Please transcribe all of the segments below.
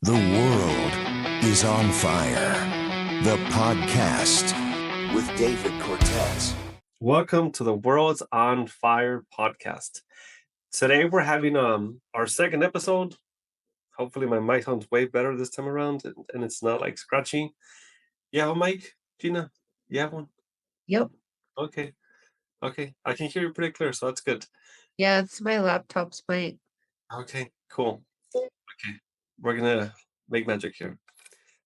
The world is on fire. The podcast with David Cortez. Welcome to the World's on Fire podcast. Today we're having our second episode. Hopefully my mic sounds way better this time around and it's not like scratchy. You have a mic, Gina? You have one? Yep. Okay. I can hear you pretty clear, so that's good. Yeah, it's my laptop's mic. Okay, cool. Okay. We're gonna make magic here.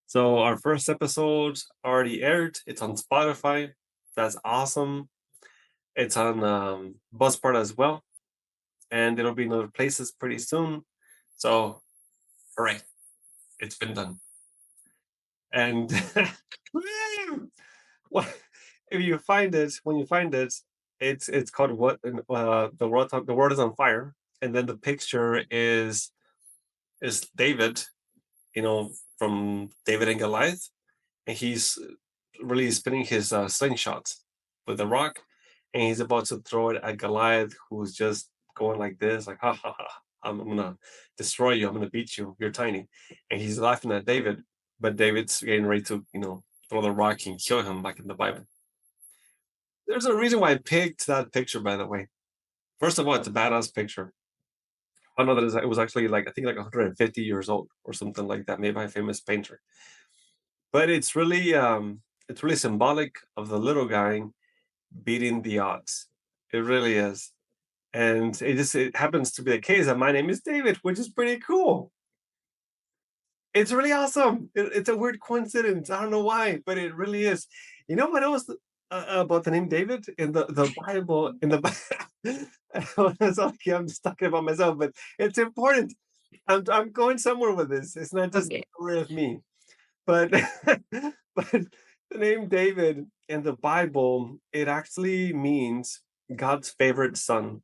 So our first episode already aired. It's on Spotify. That's awesome. It's on Buzzsprout as well. And it'll be in other places pretty soon. So, hooray, it's been done. And if you find it, when you find it, it's called what the world is on fire, and then the picture is David, from David and Goliath, and he's really spinning his slingshot with the rock, and he's about to throw it at Goliath, who's just going like this, like, ha ha ha, I'm gonna destroy you, I'm gonna beat you, you're tiny. And he's laughing at David, but David's getting ready to, throw the rock and kill him, like in the Bible. There's a reason why I picked that picture, by the way. First of all, it's a badass picture. I know that it was actually I think 150 years old or something like that, made by a famous painter. But it's really symbolic of the little guy beating the odds. It really is. And it happens to be the case that my name is David, which is pretty cool. It's really awesome. It's a weird coincidence. I don't know why, but it really is. You know what else about the name David in the Bible? In the it's okay, I'm just talking about myself, but it's important. I'm going somewhere with this. It's not just a story of me, but but the name David in the Bible, it actually means God's favorite son.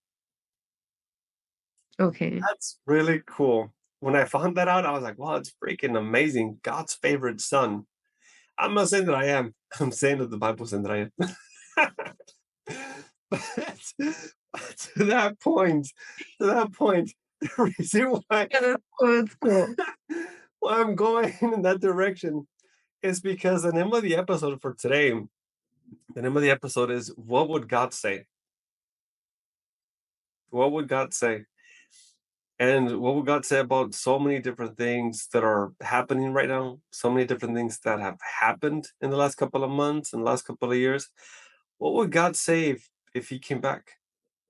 Okay. That's really cool. When I found that out, I was like, wow, it's freaking amazing. God's favorite son. I'm not saying that I am. I'm saying that the Bible says that I am. but to that point, the reason why, That's cool. why I'm going in that direction is because the name of the episode for today, the name of the episode is What Would God Say? What would God say? And what would God say about so many different things that are happening right now? So many different things that have happened in the last couple of months and the last couple of years. What would God say if he came back?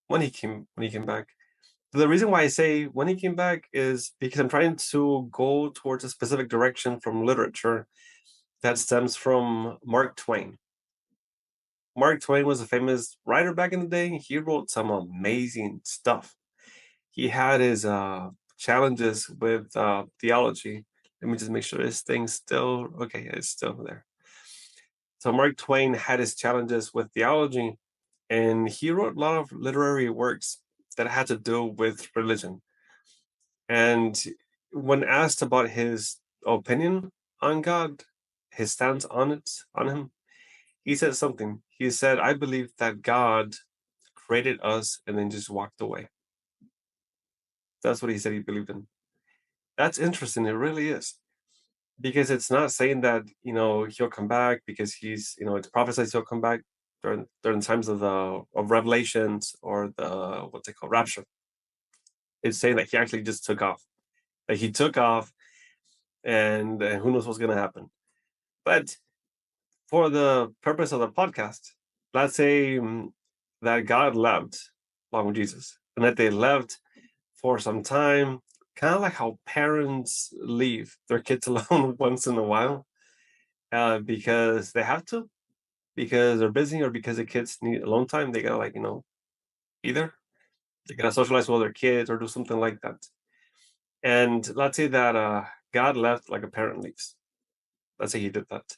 When he came back? The reason why I say when he came back is because I'm trying to go towards a specific direction from literature that stems from Mark Twain. Mark Twain was a famous writer back in the day. He wrote some amazing stuff. He had his challenges with theology. Let me just make sure this thing's still okay. It's still there. So Mark Twain had his challenges with theology, and he wrote a lot of literary works that had to do with religion. And when asked about his opinion on God, his stance on him, he said something. He said, "I believe that God created us and then just walked away." That's what he said he believed in. That's interesting. It really is. Because it's not saying that, he'll come back because it's prophesied he'll come back during times of Revelations or the, what's it called, rapture. It's saying that he actually just took off. Like he took off and who knows what's going to happen. But for the purpose of the podcast, let's say that God left along with Jesus and that they left for some time, kind of like how parents leave their kids alone once in a while because they have to, because they're busy or because the kids need alone time. They gotta either they gotta socialize with their kids or do something like that. And let's say that God left like a parent leaves. Let's say he did that,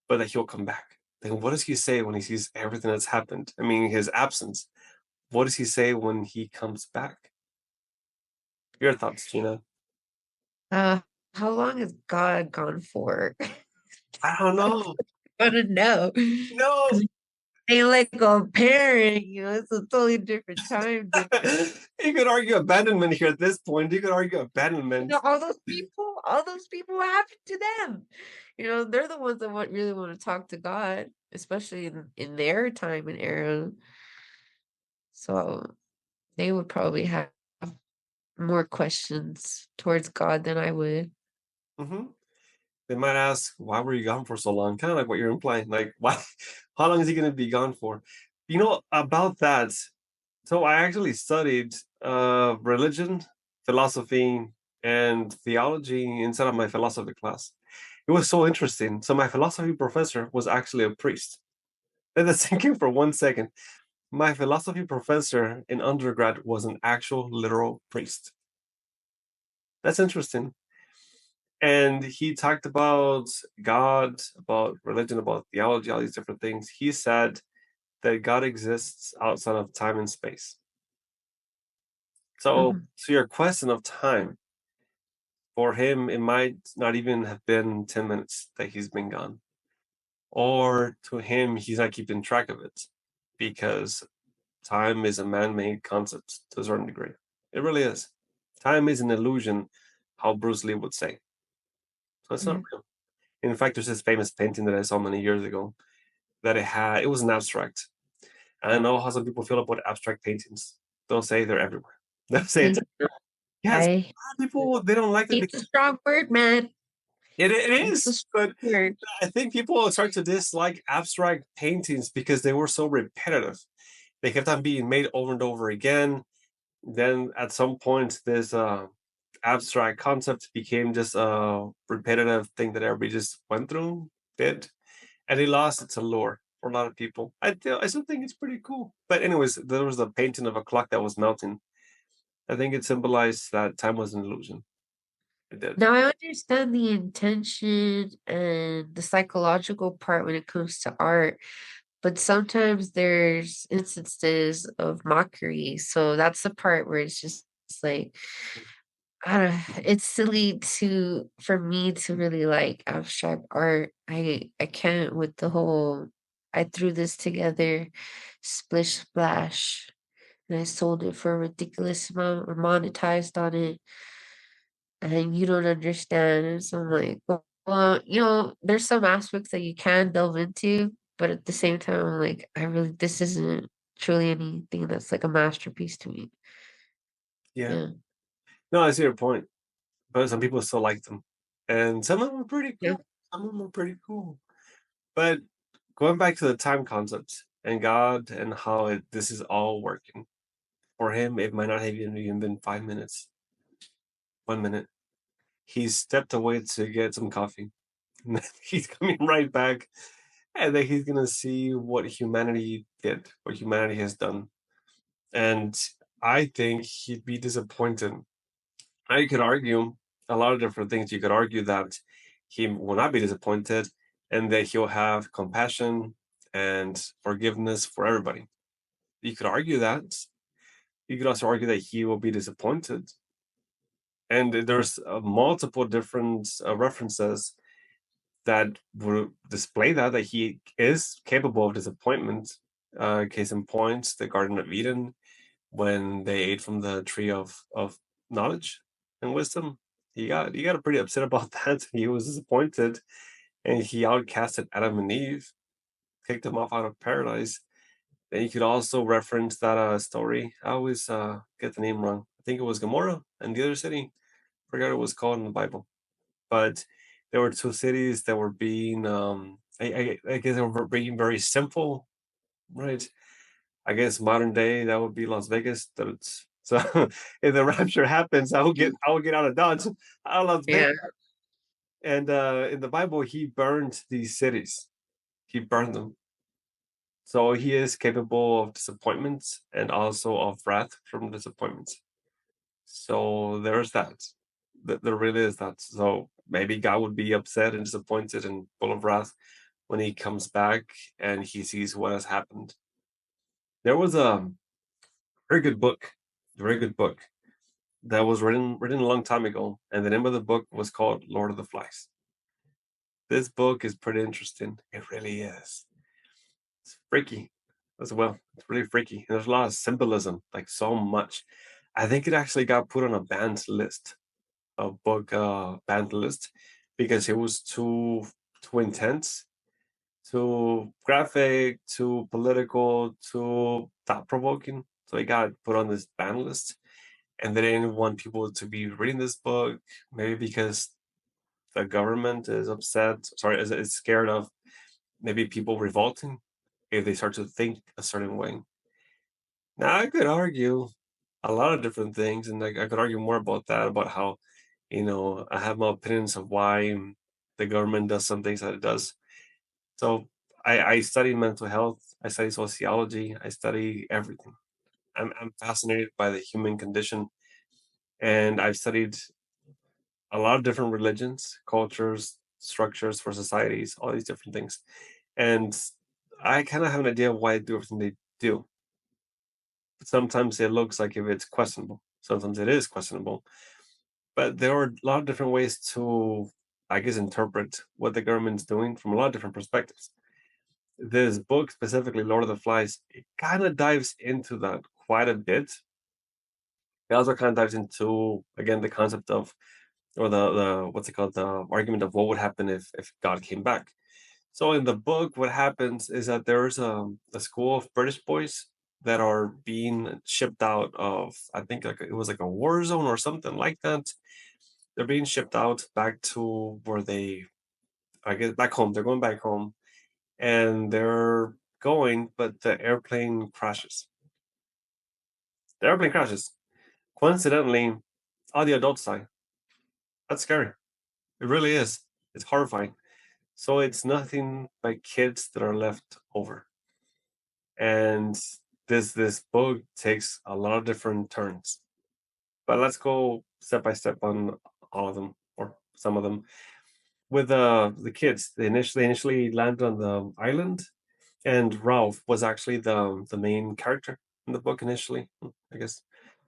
but that he'll come back. Then what does he say when he sees everything that's happened? I mean, his absence. What does he say when he comes back? Your thoughts, Gina? How long is God gone for? I don't know. I don't know. No, They like a parent, it's a totally different time difference. You could argue abandonment here at this point. You could argue You abandonment. know, all those people, what happened to them? They're the ones that really want to talk to God, especially in their time and era. So they would probably have more questions towards God than I would. hmm They might ask, "Why were you gone for so long?" Kind of like what you're implying. Like, why? How long is he going to be gone for? About that. So I actually studied religion, philosophy, and theology inside of my philosophy class. It was so interesting. So my philosophy professor was actually a priest. Let us think for 1 second. My philosophy professor in undergrad was an actual literal priest. That's interesting. And he talked about God, about religion, about theology, all these different things. He said that God exists outside of time and space. So, Mhm. to your question of time, for him, it might not even have been 10 minutes that he's been gone. Or to him, he's not keeping track of it because time is a man made concept to a certain degree. It really is. Time is an illusion, how Bruce Lee would say. So it's not Yeah. real. In fact, there's this famous painting that I saw many years ago that it was an abstract. And I know how some people feel about abstract paintings. They'll say they're everywhere. They'll say it's Hey, everywhere. Yes, I people they don't like it it's because a strong word, man. it It's a is. strong But word. I think people start to dislike abstract paintings because they were so repetitive. They kept on being made over and over again. Then at some point, this abstract concept became just a repetitive thing that everybody just went through, did, and it lost its allure for a lot of people. I still think it's pretty cool. But anyways, there was a painting of a clock that was melting. I think it symbolized that time was an illusion. It did. Now I understand the intention and the psychological part when it comes to art, but sometimes there's instances of mockery. So that's the part where it's like, I don't it's silly for me to really like abstract art. I can't with the whole I threw this together, splish splash, and I sold it for a ridiculous amount or monetized on it, and you don't understand. And so I'm like, well, there's some aspects that you can delve into, but at the same time, I'm like, this isn't truly anything that's like a masterpiece to me. Yeah. Yeah. No, I see your point. But some people still like them. And some of them are pretty Yeah. cool. Some of them are pretty cool. But going back to the time concept and God and how this is all working. For him, it might not have even been 5 minutes, 1 minute. He stepped away to get some coffee. And then he's coming right back. And then he's going to see what humanity did, what humanity has done. And I think he'd be disappointed. I could argue a lot of different things. You could argue that he will not be disappointed and that he'll have compassion and forgiveness for everybody. You could argue that. You could also argue that he will be disappointed. And there's multiple different references that would display that he is capable of disappointment. Case in point, the Garden of Eden, when they ate from the tree of knowledge and wisdom. He got pretty upset about that. He was disappointed, and he outcasted Adam and Eve, kicked them off out of paradise. Then you could also reference that story. I always get the name wrong. I think it was Gomorrah and the other city. Forgot what it was called in the Bible, but there were two cities that were being I guess they were being very simple, right? I guess modern day that would be Las Vegas. So if the rapture happens, I will get out of Dodge, out of Las Vegas. Yeah. And in the Bible, he burned these cities. He burned them. So he is capable of disappointments and also of wrath from disappointments. So there's that. There really is that. So maybe God would be upset and disappointed and full of wrath when he comes back and he sees what has happened. There was a very good book that was written a long time ago, and the name of the book was called Lord of the Flies. This book is pretty interesting. It really is. It's freaky. as well. It's really freaky. And there's a lot of symbolism, like so much. I think it actually got put on a banned list, a book banned list, because it was too intense, too graphic, too political, too thought provoking. So it got put on this ban list. And they didn't want people to be reading this book, maybe because the government is upset, sorry, is scared of maybe people revolting if they start to think a certain way. Now, I could argue a lot of different things, and I could argue more about that, about how, I have my opinions of why the government does some things that it does. So I study mental health, I study sociology, I study everything. I'm fascinated by the human condition, and I've studied a lot of different religions, cultures, structures for societies, all these different things. And I kind of have an idea of why they do everything they do. Sometimes it looks like if it's questionable. Sometimes it is questionable. But there are a lot of different ways to, I guess, interpret what the government's doing from a lot of different perspectives. This book, specifically Lord of the Flies, it kind of dives into that quite a bit. It also kind of dives into, again, the concept of, or the what's it called, the argument of what would happen if God came back. So in the book, what happens is that there's a school of British boys that are being shipped out of, I think like it was like a war zone or something like that. They're being shipped out back to where they, I guess, back home. They're going back home, and they're going, but the airplane crashes. The airplane crashes. Coincidentally, all the adults die. That's scary. It really is. It's horrifying. So it's nothing but kids that are left over. And this book takes a lot of different turns. But let's go step by step on all of them or some of them. With the kids, they initially landed on the island, and Ralph was actually the main character in the book initially. I guess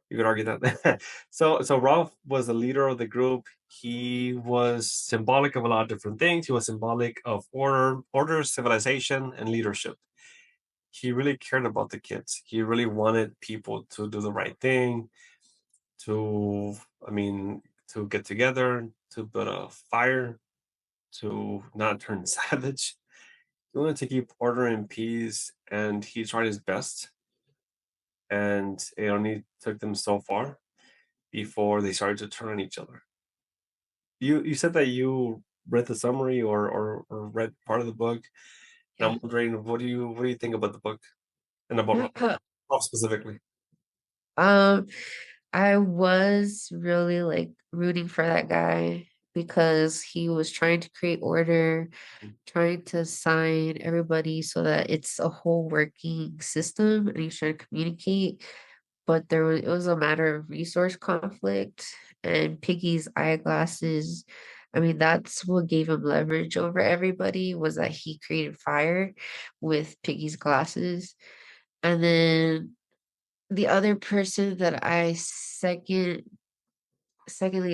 you could argue that. So Ralph was the leader of the group. He was symbolic of a lot of different things. He was symbolic of order, civilization, and leadership. He really cared about the kids. He really wanted people to do the right thing, to, I mean, to get together, to build a fire, to not turn savage. He wanted to keep order and peace, and he tried his best. And it only took them so far before they started to turn on each other. You said that you read the summary or read part of the book. And Yeah. I'm wondering, what do you think about the book and about Ralph specifically? Um, I was really like rooting for that guy because he was trying to create order, trying to sign everybody so that it's a whole working system, and he's trying to communicate. But it was a matter of resource conflict, and Piggy's eyeglasses. I mean, that's what gave him leverage over everybody, was that he created fire with Piggy's glasses. And then the other person that I secondly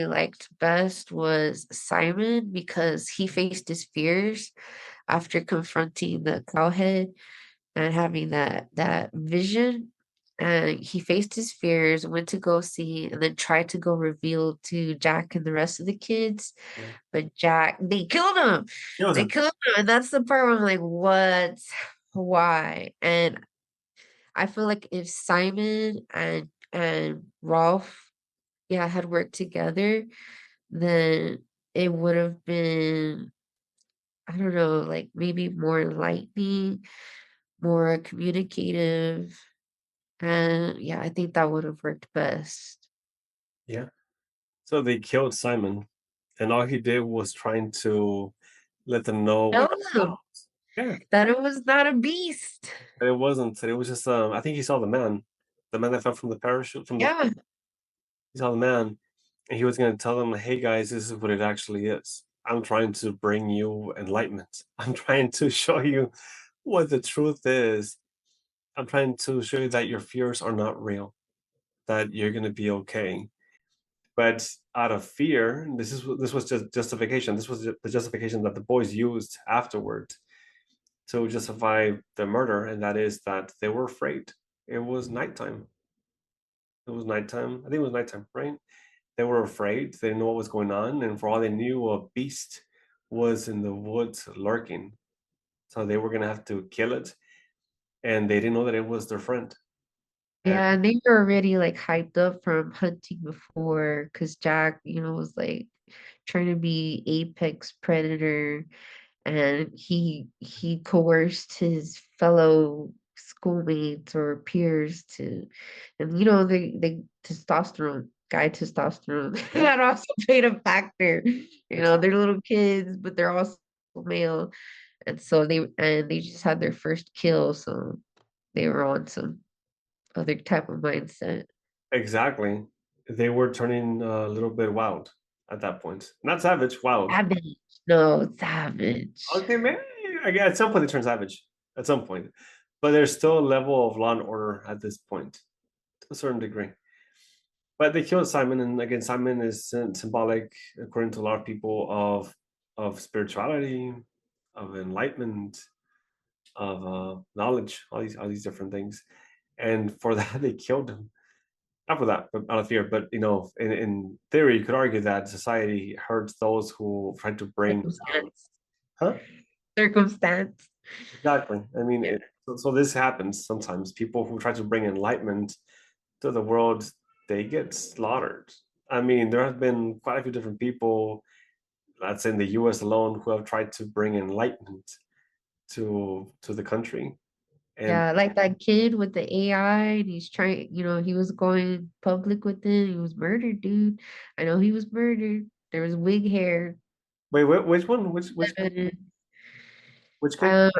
liked best was Simon, because he faced his fears after confronting the cowhead and having that vision. And he faced his fears, went to go see, and then tried to go reveal to Jack and the rest of the kids. Yeah. But Jack, they killed him. It was They killed him. And that's the part where I'm like, what? Why? And I feel like if Simon and Rolf, yeah, had worked together, then it would have been, I don't know, like maybe more enlightening, more communicative. And yeah, I think that would have worked best. Yeah. So they killed Simon, and all he did was trying to let them know Tell what. them Yeah, that it was not a beast. but it wasn't. It was just. I think he saw the man that fell from the parachute from the. Yeah. He saw the man, and he was going to tell them, "Hey guys, this is what it actually is. I'm trying to bring you enlightenment. I'm trying to show you what the truth is. I'm trying to show you that your fears are not real. That you're going to be okay." But out of fear, this was just justification. This was the justification that the boys used afterward. to justify the murder, and that is that they were afraid. It was nighttime. It was nighttime. I think it was nighttime, right? They were afraid. They didn't know what was going on, and for all they knew, a beast was in the woods lurking. So they were gonna have to kill it, and they didn't know that it was their friend. And Yeah, and they were already like hyped up from hunting before because Jack, was like trying to be apex predator, and he coerced his fellow schoolmates or peers to, and the guy testosterone that also played a factor. They're little kids, but they're also male, and so they just had their first kill, so they were on some other type of mindset. exactly, they were turning a little bit wild at that point. Not savage, wild. Savage. No, savage. Okay, maybe at some point they turn savage. At some point, but there's still a level of law and order at this point, to a certain degree. But they killed Simon, and again, Simon is symbolic, according to a lot of people, of spirituality, of enlightenment, of knowledge, all these different things. And for that, they killed him. Not for that, but out of fear. But in theory, you could argue that society hurts those who try to bring down. Circumstance. Huh? Circumstance. Exactly. I mean, Yeah. so this happens sometimes. People who try to bring enlightenment to the world, they get slaughtered. I mean, there have been quite a few different people, let's say in the U.S. alone, who have tried to bring enlightenment to the country. And Yeah, like that kid with the AI, and he's trying, he was going public with it. He was murdered, dude. I know he was murdered. There was wig hair. wait, which one? Which kid? Um,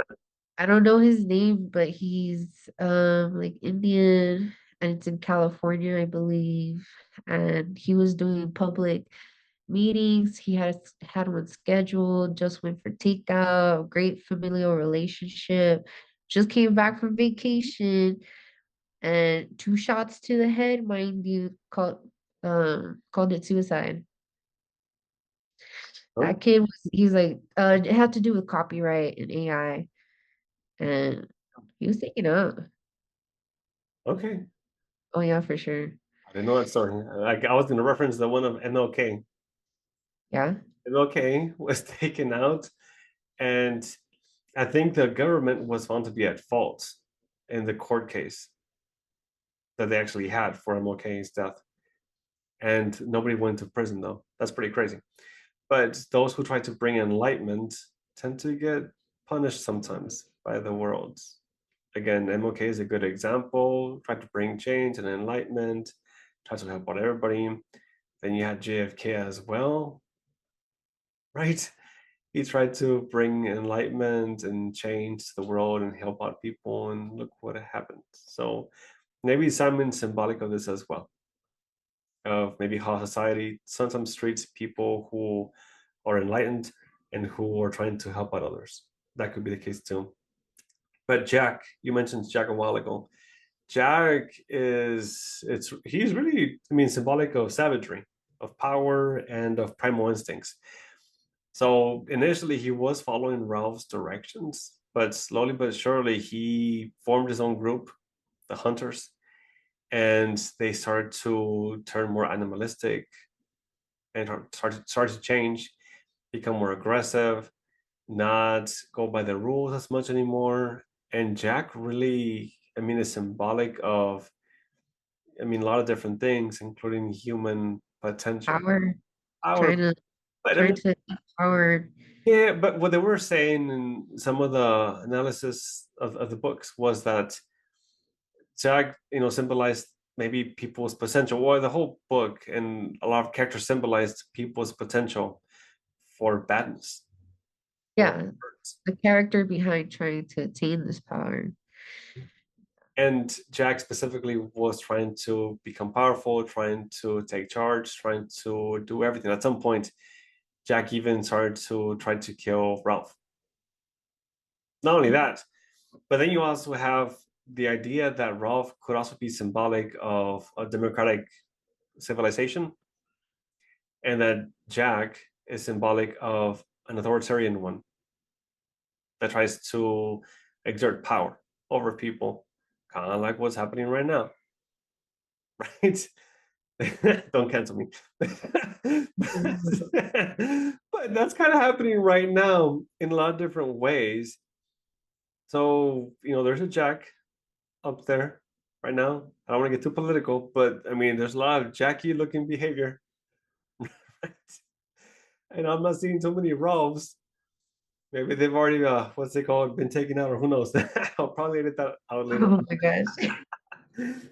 I don't know his name, but he's like Indian, and it's in California, I believe. And he was doing public meetings. He had one scheduled, just went for takeout, great familial relationship, just came back from vacation, and two shots to the head, mind you, called it suicide. Oh, That kid he's like, it had to do with copyright and AI, and he was taken out. okay. Oh yeah, for sure. I didn't know that story. I was going to reference the one of MLK. Yeah. MLK was taken out, and I think the government was found to be at fault in the court case that they actually had for MLK's death. And nobody went to prison, though. That's pretty crazy. But those who try to bring enlightenment tend to get punished sometimes by the world. Again, MLK is a good example. Tried to bring change and enlightenment, tried to help out everybody. Then you had JFK as well, right? He tried to bring enlightenment and change to the world and help out people, and look what happened. So maybe Simon's symbolic of this as well, of maybe how society sometimes treats people who are enlightened and who are trying to help out others. That could be the case too. But Jack, you mentioned Jack a while ago. Jack he's really, I mean, symbolic of savagery, of power, and of primal instincts. So initially he was following Ralph's directions, but slowly but surely he formed his own group, the Hunters, and they started to turn more animalistic and start to change, become more aggressive, not go by the rules as much anymore. And Jack really, I mean, is symbolic of, I mean, a lot of different things, including human potential. Power, trying Our, to but I trying mean, to empower. yeah, but what they were saying in some of the analysis of the books was that Jack, symbolized maybe people's potential, or the whole book and a lot of characters symbolized people's potential for badness, for Yeah, hurt. the character behind trying to attain this power. And Jack specifically was trying to become powerful, trying to take charge, trying to do everything. At some point, Jack even started to try to kill Ralph. Not only that, but then you also have the idea that Ralph could also be symbolic of a democratic civilization, and that Jack is symbolic of an authoritarian one. that tries to exert power over people, kind of like what's happening right now, right? Don't cancel me. Mhm. But that's kind of happening right now in a lot of different ways. So, there's a Jack up there right now. I don't want to get too political, but I mean, there's a lot of Jackie looking behavior. Right? And I'm not seeing too many Ralphs. Maybe they've already, what's they called, been taken out, or who knows. I'll probably edit that out later. Oh my gosh.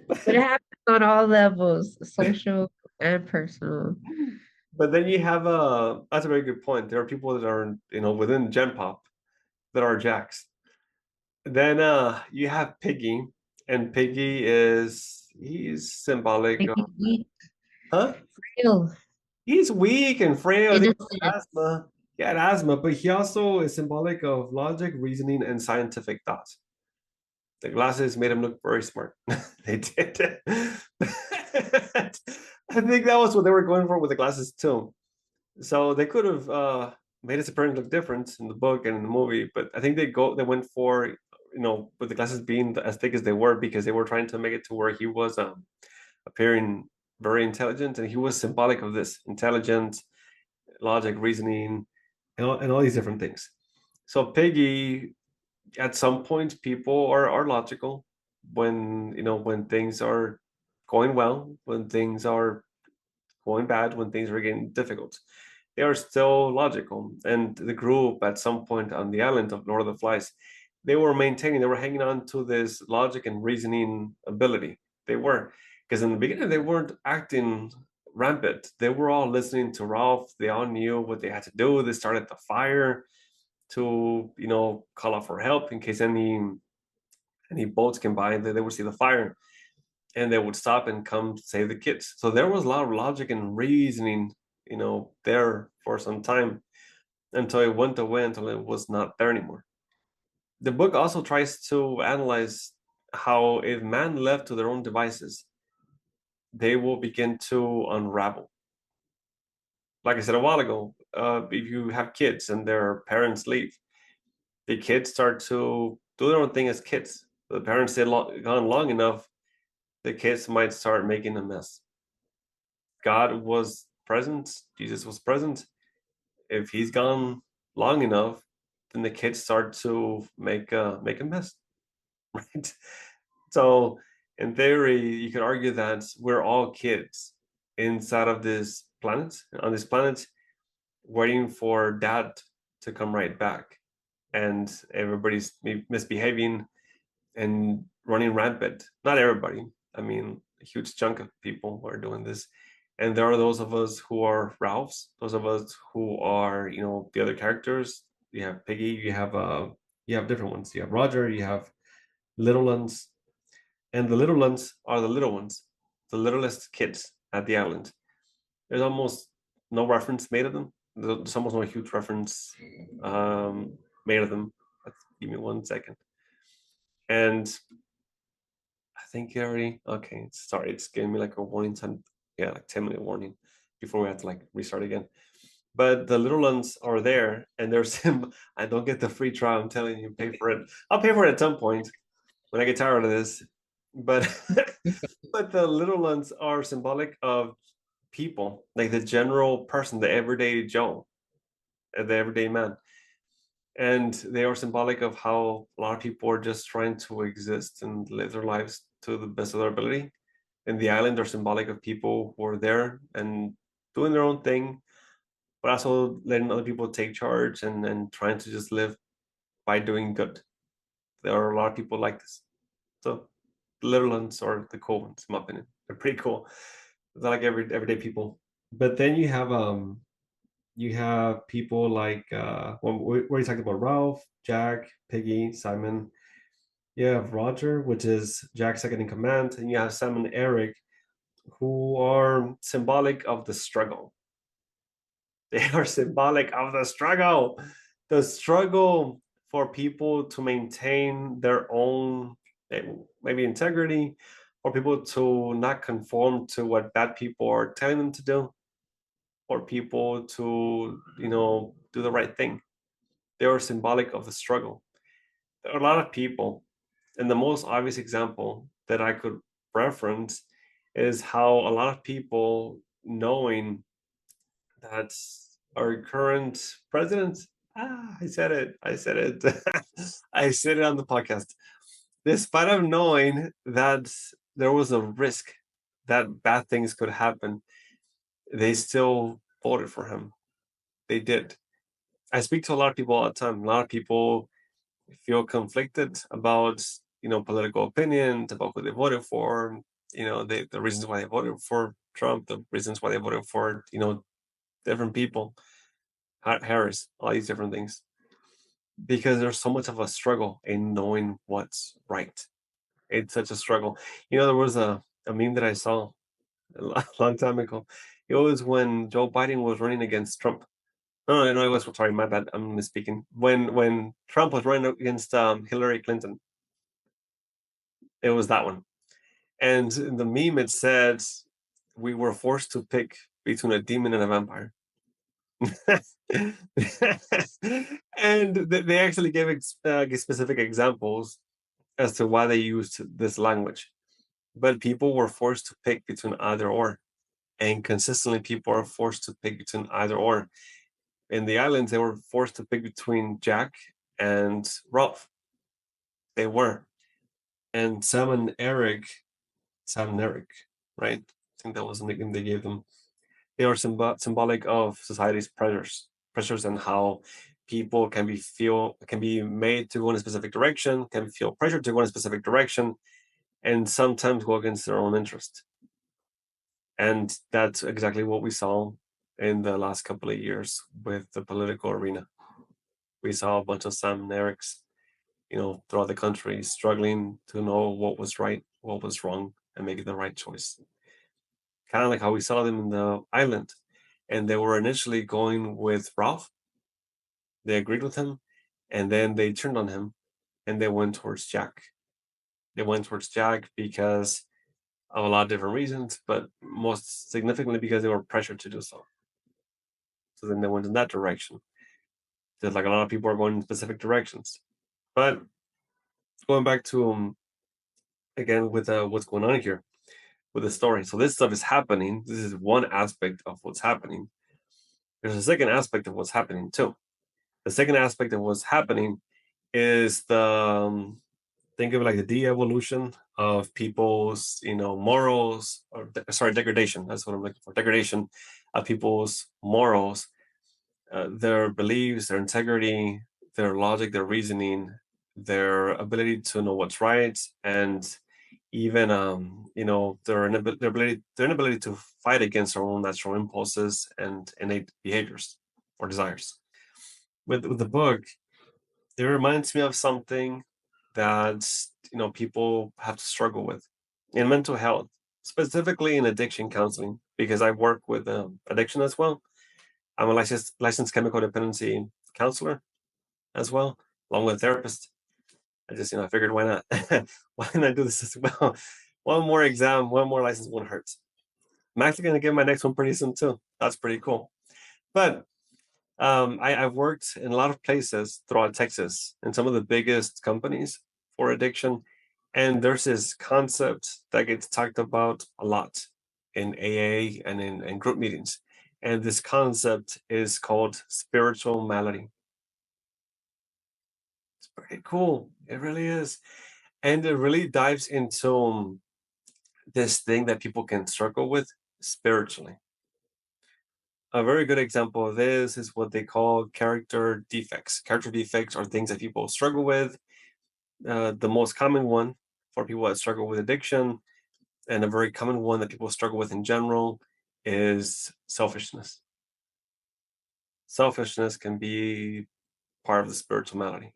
But it But, happens on all levels, social and personal. but then you have that's a very good point. There are people that are, within Gen Pop that are Jacks. Then you have Piggy, and Piggy he's symbolic of, Making me huh? feel He's weak and frail. He innocent. had asthma. He had asthma, but he also is symbolic of logic, reasoning, and scientific thought. The glasses made him look very smart. They did. I think that was what they were going for with the glasses too. So they could have made his appearance look different in the book and in the movie, but I think they went for, with the glasses being as thick as they were, because they were trying to make it to where he was appearing very intelligent, and he was symbolic of this intelligence, logic, reasoning, and all these different things. So Piggy, at some point, people are logical when when things are going well, when things are going bad, when things are getting difficult. They are still logical. And the group at some point on the island of Lord of the Flies, they were hanging on to this logic and reasoning ability. They were, because in the beginning they weren't acting rampant. They were all listening to Ralph. They all knew what they had to do. They started the fire to, call out for help in case any boats came by. They would see the fire and they would stop and come save the kids. So there was a lot of logic and reasoning, there for some time, until it went away, until it was not there anymore. The book also tries to analyze how, if man left to their own devices, they will begin to unravel. Like I said a while ago, if you have kids and their parents leave, the kids start to do their own thing as kids. The parents stay gone long enough, the kids might start making a mess. God was present, Jesus was present. If he's gone long enough, then the kids start to make a mess, right? So, in theory, you could argue that we're all kids inside of this planet, on this planet, waiting for dad to come right back. And everybody's misbehaving and running rampant. Not everybody. I mean, a huge chunk of people are doing this. And there are those of us who are Ralphs, those of us who are, the other characters. You have Piggy, you have different ones. You have Roger, you have little ones, and the little ones are the little ones, the littlest kids at the island. There's almost no reference made of them. There's almost no huge reference made of them. Give me 1 second. And I think you already, okay. Sorry, it's giving me like a warning time. Yeah, like 10-minute warning before we have to like restart again. But the little ones are there, and there's him. I don't get the free trial. I'm telling you, pay for it. I'll pay for it at some point when I get tired of this. But but the little ones are symbolic of people, like the general person, the everyday Joe, the everyday man. And they are symbolic of how a lot of people are just trying to exist and live their lives to the best of their ability. And the island are symbolic of people who are there and doing their own thing, but also letting other people take charge and trying to just live by doing good. There are a lot of people like this. So the little ones are the cool ones, in my opinion. They're pretty cool. They're like everyday people. But then you have people like we already talked about Ralph, Jack, Piggy, Simon. You have Roger, which is Jack's second in command, and you have Sam and Eric, who are symbolic of the struggle. They are symbolic of the struggle for people to maintain their own maybe integrity, or people to not conform to what bad people are telling them to do, or people to do the right thing. They are symbolic of the struggle. There are a lot of people, and the most obvious example that I could reference is how a lot of people, knowing that our current president, I said it, I said it on the podcast, despite of knowing that there was a risk that bad things could happen, they still voted for him. They did. I speak to a lot of people all the time. A lot of people feel conflicted about, political opinions, about who they voted for, the reasons why they voted for Trump, the reasons why they voted for, different people, Harris, all these different things, because there's so much of a struggle in knowing what's right. It's such a struggle. There was a meme that I saw a long time ago. It was when Joe Biden was running against Trump. No, it was, sorry, my bad. I'm misspeaking. When Trump was running against Hillary Clinton, it was that one. And in the meme, it said, "We were forced to pick between a demon and a vampire." And they actually gave specific examples as to why they used this language. But people were forced to pick between either or. And consistently, people are forced to pick between either or. In the islands, they were forced to pick between Jack and Ralph. They were. And Sam and Eric, right? I think that was the nickname they gave them. They are symbolic of society's pressures and how people can be made to go in a specific direction, can feel pressured to go in a specific direction, and sometimes go against their own interest. And that's exactly what we saw in the last couple of years with the political arena. We saw a bunch of Sam and Erics, throughout the country, struggling to know what was right, what was wrong, and making the right choice. Kind of like how we saw them in the island. And they were initially going with Ralph. They agreed with him, and then they turned on him, and they went towards Jack. They went towards Jack because of a lot of different reasons, but most significantly because they were pressured to do so. So then they went in that direction. Just like a lot of people are going in specific directions. But going back to again with what's going on here with the story. So this stuff is happening. This is one aspect of what's happening. There's a second aspect of what's happening too. The second aspect of what's happening is think of it like the de-evolution of people's, morals, or degradation. That's what I'm looking for. Degradation of people's morals, their beliefs, their integrity, their logic, their reasoning, their ability to know what's right, and even their inability to fight against their own natural impulses and innate behaviors or desires. With the book, it reminds me of something that people have to struggle with in mental health, specifically in addiction counseling, because I work with addiction as well. I'm a licensed chemical dependency counselor as well, along with a therapist. I just I figured, why not? Why not do this as well? One more exam, one more license won't hurt. I'm actually going to get my next one pretty soon too. That's pretty cool. But I've worked in a lot of places throughout Texas and some of the biggest companies for addiction. And there's this concept that gets talked about a lot in AA and in group meetings. And this concept is called spiritual malady. It's pretty cool. It really is. And it really dives into this thing that people can struggle with spiritually. A very good example of this is what they call character defects. Character defects are things that people struggle with. The most common one for people that struggle with addiction, and a very common one that people struggle with in general, is selfishness. Selfishness can be part of the spiritual malady,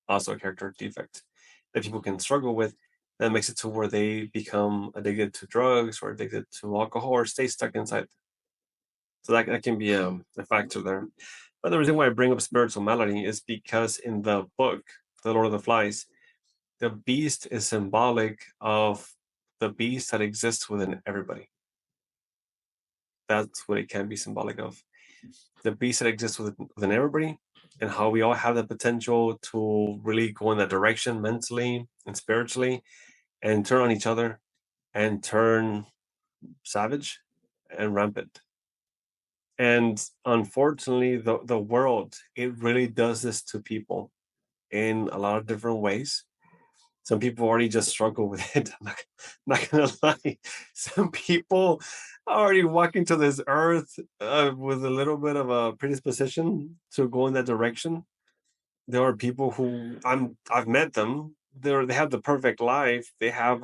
also a character defect that people can struggle with. That makes it to where they become addicted to drugs or addicted to alcohol or stay stuck inside. So that can be a factor there. But the reason why I bring up spiritual malady is because in the book, The Lord of the Flies, the beast is symbolic of the beast that exists within everybody. That's what it can be symbolic of. The beast that exists within everybody and how we all have the potential to really go in that direction mentally and spiritually, and turn on each other and turn savage and rampant. And unfortunately, the world, it really does this to people in a lot of different ways. Some people already just struggle with it. I'm not gonna lie. Some people are already walking to this earth with a little bit of a predisposition to go in that direction. There are people who I've met them. They have the perfect life. They have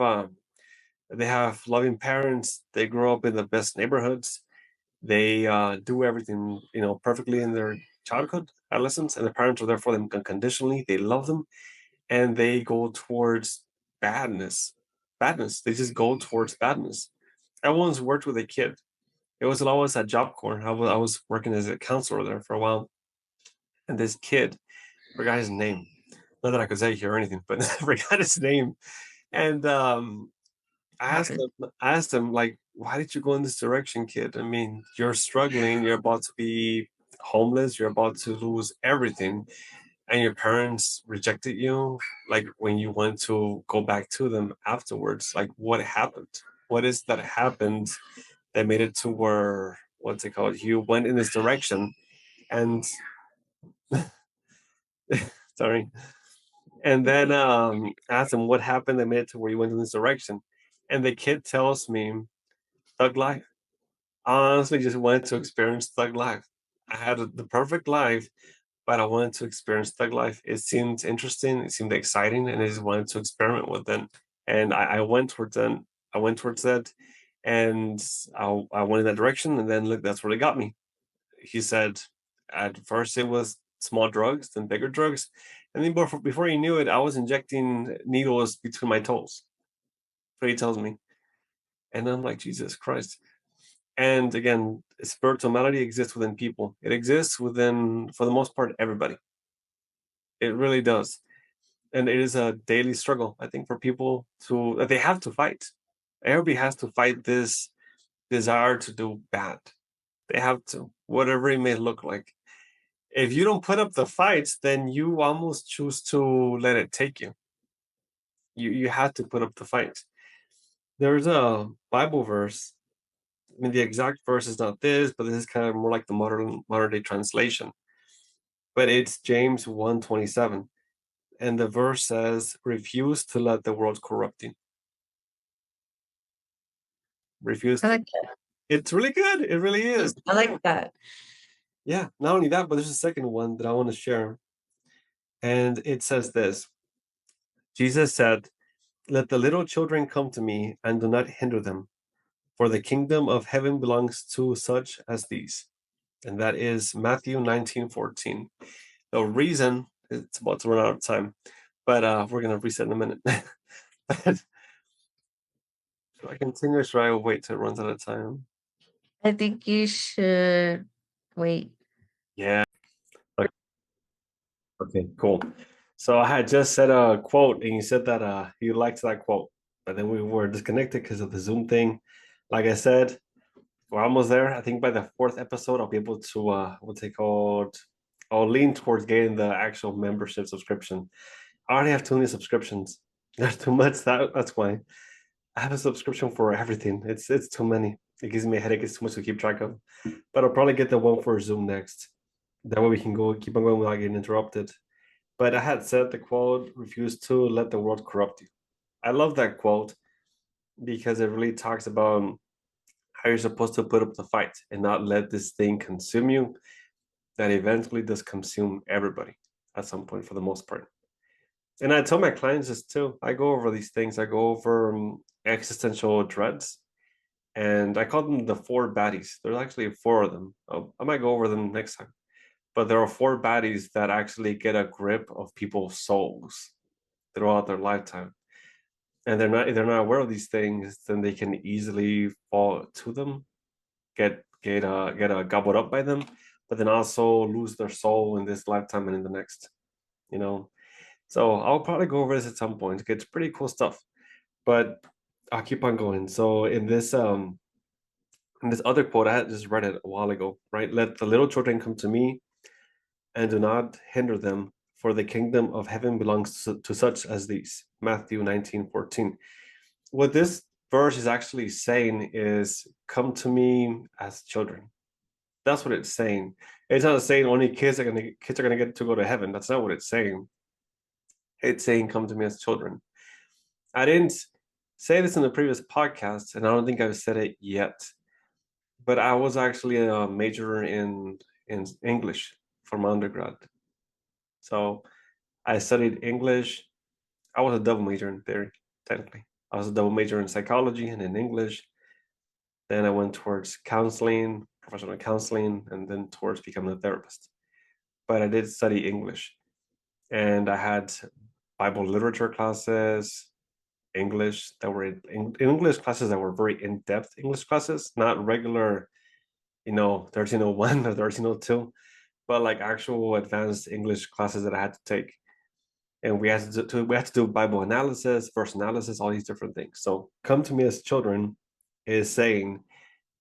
loving parents. They grow up in the best neighborhoods. They do everything perfectly in their childhood, adolescence, and the parents are there for them unconditionally. They love them, and they go towards badness. Badness. They just go towards badness. I once worked with a kid. It was always at Job Corps. I was working as a counselor there for a while, and this kid, forgot his name. Not that I could say here or anything, but I forgot his name. And Happened. I asked him, like, why did you go in this direction, kid? I mean, you're struggling. You're about to be homeless. You're about to lose everything, and your parents rejected you. Like when you went to go back to them afterwards, like what happened? What is that happened that made it to where what's it called? You went in this direction, and sorry. And then asked him what happened that made it to where you went in this direction. And the kid tells me, thug life. I honestly just wanted to experience thug life. I had the perfect life, but I wanted to experience thug life. It seemed interesting, it seemed exciting, and I just wanted to experiment with it. And I went towards that. I went towards that, and I went in that direction. And then look, that's where it got me. He said, at first it was small drugs, then bigger drugs, and then before he knew it, I was injecting needles between my toes. That's what he tells me, and I'm like, Jesus Christ. And again, spirituality exists within people. It exists within, for the most part, everybody. It really does. And it is a daily struggle, I think, for people to that they have to fight. Everybody has to fight this desire to do bad. They have to, whatever it may look like. If you don't put up the fights, then you almost choose to let it take you. You have to put up the fight. There's a Bible verse. I mean, the exact verse is not this, but this is kind of more like the modern day translation. But it's James 1:27, and the verse says, "Refuse to let the world corrupt you." Refuse. I like that. It's really good. It really is. I like that. Yeah. Not only that, but there's a second one that I want to share, and it says this: Jesus said, "Let the little children come to me, and do not hinder them, for the kingdom of heaven belongs to such as these." And that is Matthew 19:14. The reason it's about to run out of time, but we're gonna reset in a minute. But should I continue or should I wait till it runs out of time? I think you should wait. Yeah. Okay, okay, cool. So I had just said a quote, and you said that you liked that quote, but then we were disconnected because of the Zoom thing. Like I said, we're almost there. I think by the fourth episode, I'll be able to what's it called? I'll lean towards getting the actual membership subscription. I already have too many subscriptions. There's too much. That's why I have a subscription for everything. It's too many. It gives me a headache. It's too much to keep track of. But I'll probably get the one for Zoom next. That way we can keep on going without getting interrupted. But I had said the quote, "Refuse to let the world corrupt you." I love that quote because it really talks about how you're supposed to put up the fight and not let this thing consume you. That eventually does consume everybody at some point, for the most part. And I tell my clients this too. I go over these things. I go over existential dreads, and I call them the four baddies. There's actually four of them. I might go over them next time. But there are four baddies that actually get a grip of people's souls throughout their lifetime, and they're not aware of these things. Then they can easily fall to them, get gobbled up by them, but then also lose their soul in this lifetime and in the next. You know, so I'll probably go over this at some point. It's pretty cool stuff, but I'll keep on going. So in this other quote, I had just read it a while ago, right? Let the little children come to me, and do not hinder them, for the kingdom of heaven belongs to such as these. Matthew 19:14. What this verse is actually saying is, come to me as children. That's what it's saying. It's not saying only kids are gonna get to go to heaven. That's not what it's saying. It's saying, come to me as children. I didn't say this in the previous podcast, and I don't think I've said it yet, but I was actually a major in English for my undergrad. So I studied English. I was a double major in theory, technically. I was a double major in psychology and in English. Then I went towards counseling, professional counseling, and then towards becoming a therapist. But I did study English, and I had Bible literature classes, English that were English classes that were very in-depth English classes, not regular, 1301 or 1302, but like actual advanced English classes that I had to take. And we had to do Bible analysis, verse analysis, all these different things. So come to me as children is saying,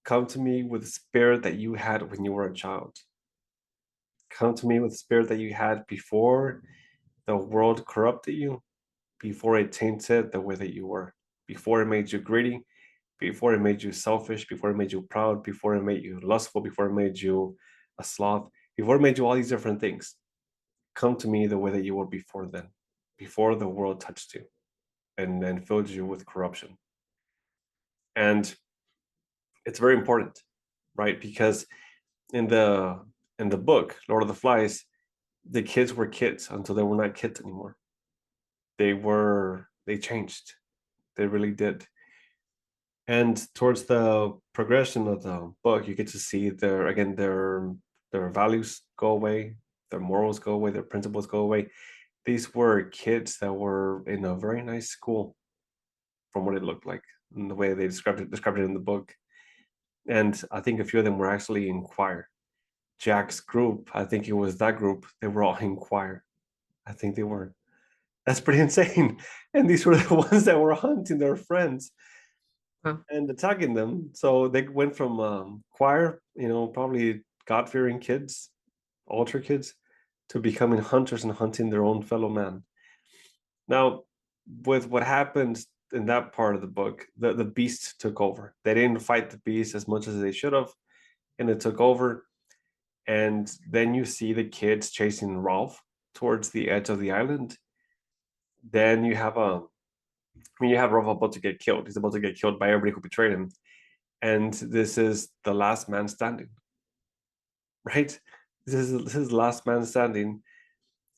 come to me with the spirit that you had when you were a child. Come to me with the spirit that you had before the world corrupted you, before it tainted the way that you were, before it made you greedy, before it made you selfish, before it made you proud, before it made you lustful, before it made you a sloth, before it made you all these different things. Come to me the way that you were before then, before the world touched you and then filled you with corruption. And it's very important, right? Because in the book, Lord of the Flies, the kids were kids until they were not kids anymore. They changed. They really did. And towards the progression of the book, you get to see their values go away, their morals go away, their principles go away. These were kids that were in a very nice school, from what it looked like, and the way they described it in the book. And I think a few of them were actually in choir. Jack's group, I think it was that group, they were all in choir. I think they were. That's pretty insane. And these were the ones that were hunting their friends and attacking them. So they went from choir, probably God-fearing kids, altar kids, to becoming hunters and hunting their own fellow man. Now, with what happened in that part of the book, the beast took over. They didn't fight the beast as much as they should have, and it took over. And then you see the kids chasing Rolf towards the edge of the island. Then you have Rolf about to get killed. He's about to get killed by everybody who betrayed him. And this is the last man standing, right? This is the last man standing,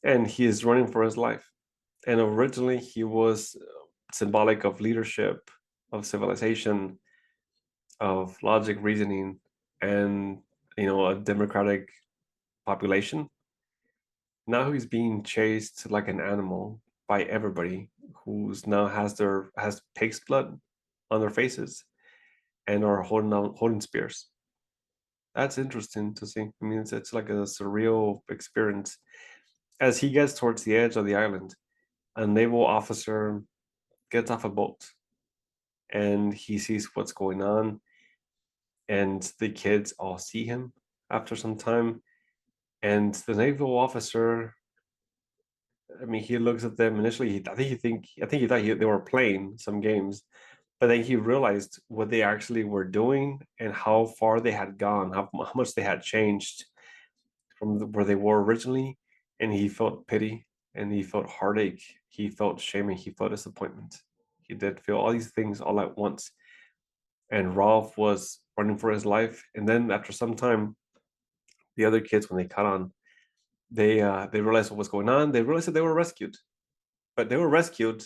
and he is running for his life. And originally he was symbolic of leadership, of civilization, of logic, reasoning, and a democratic population. Now he's being chased like an animal by everybody who's now has pig's blood on their faces and are holding spears. That's interesting to see. I mean, it's like a surreal experience. As he gets towards the edge of the island, a naval officer gets off a boat and he sees what's going on, and the kids all see him after some time. And the naval officer, I mean, he looks at them initially. I think he thought they were playing some games, but then he realized what they actually were doing and how far they had gone, how much they had changed from where they were originally. And he felt pity, and he felt heartache, he felt shame, and he felt disappointment. He did feel all these things all at once. And Rolf was running for his life. And then after some time, the other kids, when they caught on, they realized what was going on. They realized that they were rescued, but they were rescued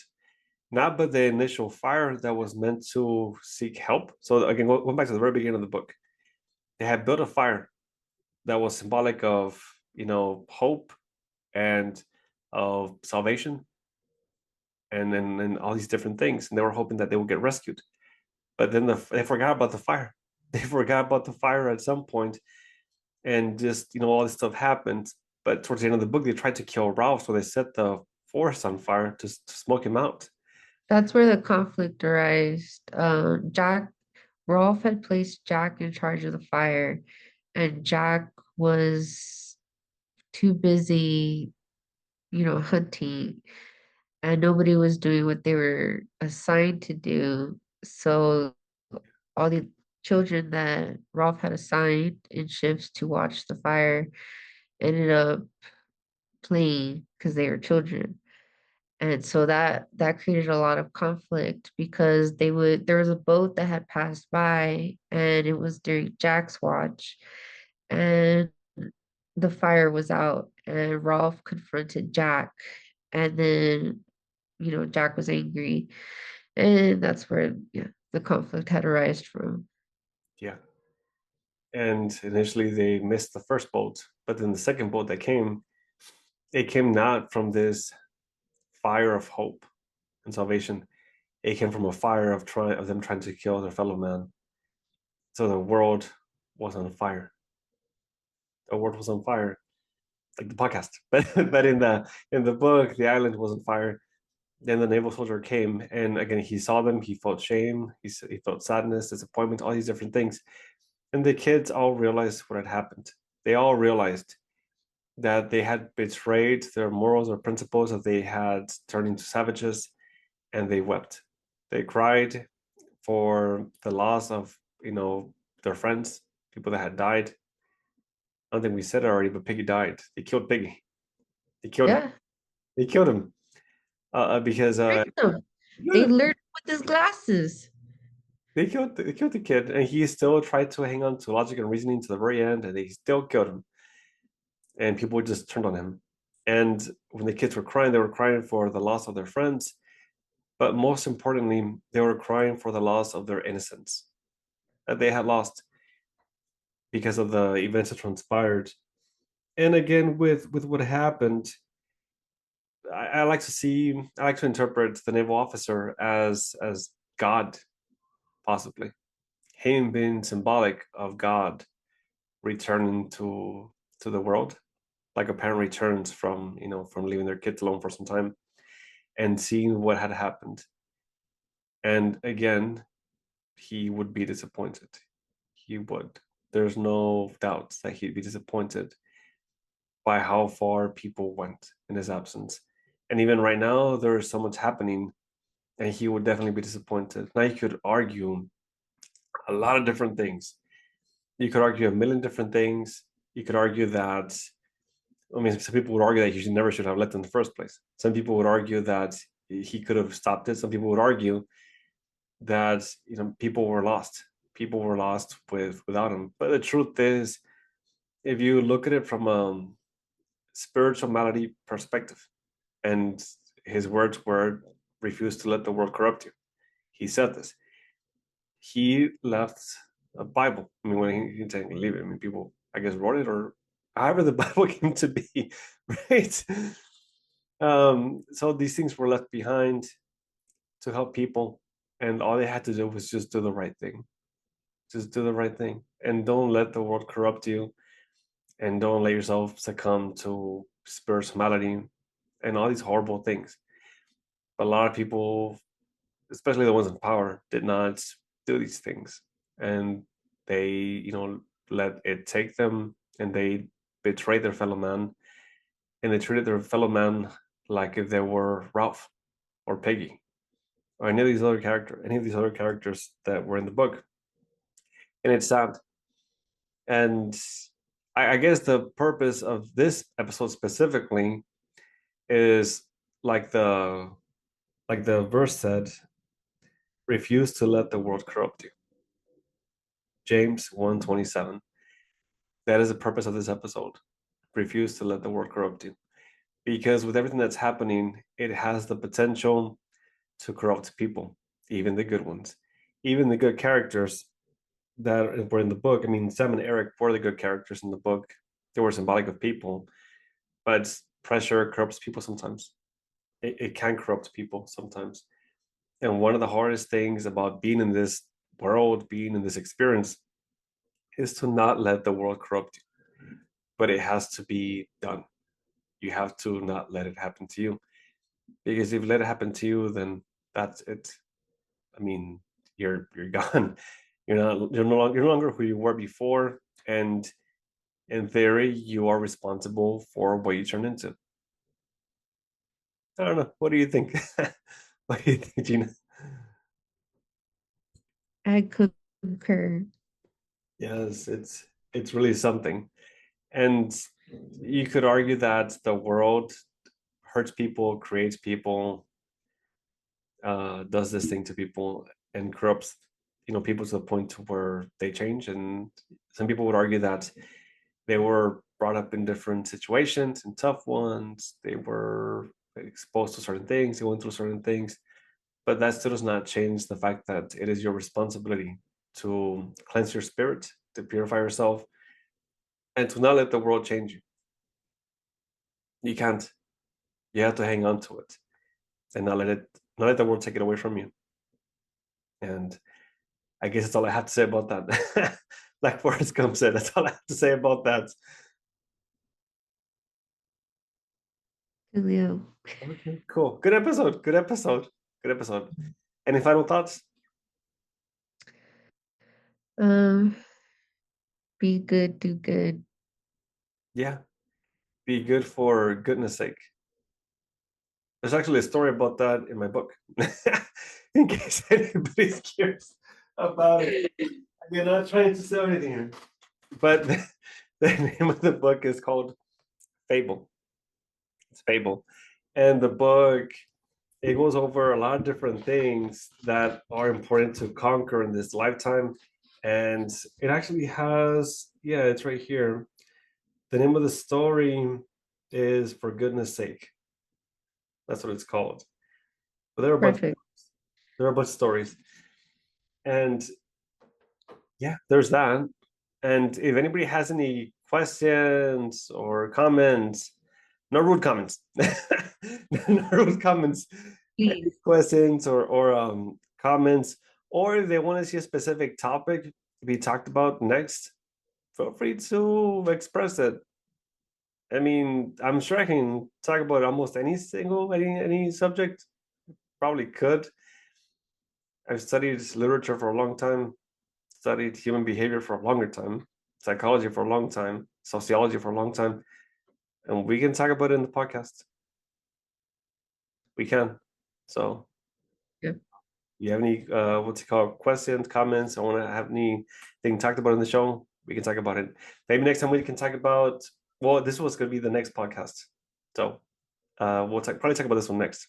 not by the initial fire that was meant to seek help. So again, going back to the very beginning of the book, they had built a fire that was symbolic of hope and of salvation, and all these different things, and they were hoping that they would get rescued. But then they forgot about the fire. They forgot about the fire at some point, and just all this stuff happened. But towards the end of the book, they tried to kill Ralph, so they set the forest on fire to smoke him out. That's where the conflict arose. Rolf had placed Jack in charge of the fire, and Jack was too busy, hunting, and nobody was doing what they were assigned to do. So all the children that Rolf had assigned in shifts to watch the fire ended up playing because they were children. And so that created a lot of conflict because there was a boat that had passed by and it was during Jack's watch and the fire was out and Rolf confronted Jack and then Jack was angry and that's where the conflict had arisen from. Yeah. And initially they missed the first boat, but then the second boat that came, it came not from this fire of hope and salvation. It came from a fire of them trying to kill their fellow man. So the world was on fire. The world was on fire, like the podcast. But in the book, the island was on fire. Then the naval soldier came, and again he saw them. He felt shame. He felt sadness, disappointment, all these different things. And the kids all realized what had happened. They all realized that they had betrayed their morals or principles, that they had turned into savages, and they wept. They cried for the loss of, their friends, people that had died. I don't think we said it already, but Piggy died. They killed Piggy. They killed him. Yeah. They killed him because Tricked them. They yeah, learned with his glasses. they killed the kid, and he still tried to hang on to logic and reasoning to the very end, and they still killed him. And people just turned on him. And when the kids were crying, they were crying for the loss of their friends, but most importantly, they were crying for the loss of their innocence that they had lost because of the events that transpired. And again, with what happened, I like to interpret the naval officer as God, possibly him being symbolic of God returning to the world, like a parent returns from leaving their kids alone for some time and seeing what had happened. And again, he would be disappointed. He would. There's no doubt that he'd be disappointed by how far people went in his absence. And even right now, there is so much happening, and he would definitely be disappointed. Now, you could argue a lot of different things. You could argue a million different things. You could argue that, I mean, some people would argue that he never should have left in the first place. Some people would argue that he could have stopped it. Some people would argue that people were lost. People were lost without him. But the truth is, if you look at it from a spirituality perspective, and his words were, "Refuse to let the world corrupt you." He said this. He left a Bible. I mean, when he didn't leave it, I mean, people, I guess, wrote it, or however the Bible came to be, right? So these things were left behind to help people, and all they had to do was just do the right thing. Just do the right thing, and don't let the world corrupt you, and don't let yourself succumb to spirituality and all these horrible things. But a lot of people, especially the ones in power, did not do these things, and they, let it take them, and they betrayed their fellow man, and they treated their fellow man like if they were Ralph or Peggy or any of these other characters that were in the book, and it's sad. And I guess the purpose of this episode specifically is like the verse said, refuse to let the world corrupt you. James 1:27. That is the purpose of this episode. Refuse to let the world corrupt you. Because with everything that's happening, it has the potential to corrupt people, even the good ones, even the good characters that were in the book. I mean, Sam and Eric were the good characters in the book. They were symbolic of people, but pressure corrupts people sometimes. It can corrupt people sometimes. And one of the hardest things about being in this world, being in this experience, is to not let the world corrupt you. But it has to be done. You have to not let it happen to you. Because if you let it happen to you, then that's it. I mean, you're gone. You're no longer who you were before. And in theory, you are responsible for what you turn into. I don't know. What do you think? What do you think, Gina? I concur. Yes, it's really something. And you could argue that the world hurts people, creates people, does this thing to people, and corrupts, people to the point to where they change. And some people would argue that they were brought up in different situations and tough ones. They were exposed to certain things. They went through certain things, but that still does not change the fact that it is your responsibility to cleanse your spirit, to purify yourself, and to not let the world change you. You can't. You have to hang on to it and not let the world take it away from you. And I guess that's all I have to say about that. Like Forrest Gump said, that's all I have to say about that. Julio. Okay, cool. Good episode. Good episode. Good episode. Any final thoughts? Be good, do good. Yeah. Be good for goodness sake. There's actually a story about that in my book. In case anybody's curious about it. Again, not trying to sell anything here. But the name of the book is called Fable. It's Fable. And the book, it goes over a lot of different things that are important to conquer in this lifetime. And it actually has, yeah, it's right here. The name of the story is For Goodness Sake. That's what it's called. But there are Perfect. a bunch of stories. And yeah, there's that. And if anybody has any questions or comments, no rude comments, no rude comments, Please. questions or comments, or if they want to see a specific topic to be talked about next, feel free to express it. I mean, I'm sure I can talk about almost any subject. Probably could. I've studied literature for a long time, studied human behavior for a longer time, psychology for a long time, sociology for a long time, and we can talk about it in the podcast. We can. So, Yeah. you have any what's it called, questions, comments? I want to have anything talked about in the show. We can talk about it. Maybe next time we can talk about. Well, this was going to be the next podcast, so we'll probably talk about this one next.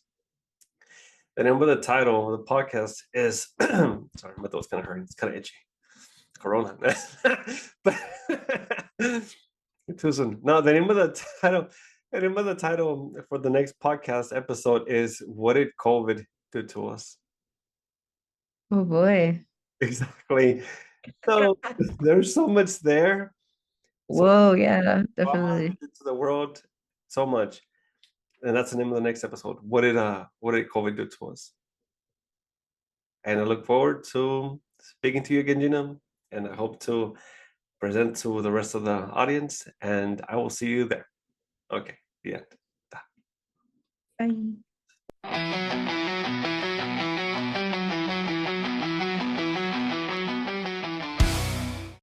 The name of the title of the podcast is sorry, my throat's kind of hurting. It's kind of itchy. Corona. But too soon. No, the name of the title for the next podcast episode is What Did COVID Do to Us? Oh boy. Exactly. So there's so much there. Whoa, yeah, Obama definitely. did to the world so much. And that's the name of the next episode. What did COVID do to us? And I look forward to speaking to you again, Gina. And I hope to present to the rest of the audience. And I will see you there. Okay, the end. Bye.